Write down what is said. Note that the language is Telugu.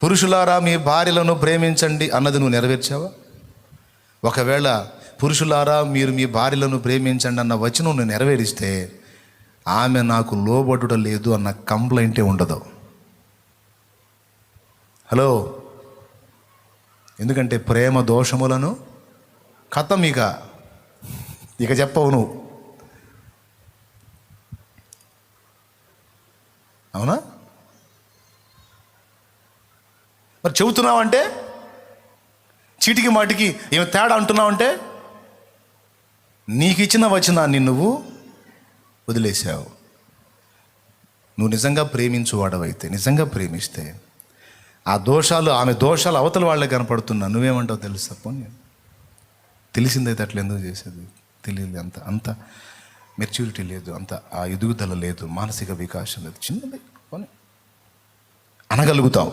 పురుషులారా మీ భార్యలను ప్రేమించండి అన్నది నువ్వు నెరవేర్చావా? ఒకవేళ పురుషులారా మీరు మీ భార్యలను ప్రేమించండి అన్న వచనం నువ్వు నెరవేరిస్తే ఆమె నాకు లోబడుట లేదు అన్న కంప్లైంటే ఉండదు. హలో, ఎందుకంటే ప్రేమ దోషములను కథం ఇక చెప్పవు నువ్వు. అవునా? మరి చెబుతున్నావంటే చీటికి మాటికి ఏమి తేడా అంటున్నావంటే నీకు ఇచ్చిన వచనాన్ని నువ్వు వదిలేసావు. నువ్వు నిజంగా ప్రేమించువాడవైతే, నిజంగా ప్రేమిస్తే ఆ దోషాలు, ఆమె దోషాలు అవతల వాళ్ళే కనపడుతున్నా నువ్వేమంటావు తెలుసా? పోనీ తెలిసిందైతే అట్లా ఎందుకు చేసేది? తెలియదు, అంత మెచ్యూరిటీ లేదు, అంత ఆ ఎదుగుదల లేదు, మానసిక వికాసం లేదు, చిన్నది పోనీ అనగలుగుతావు.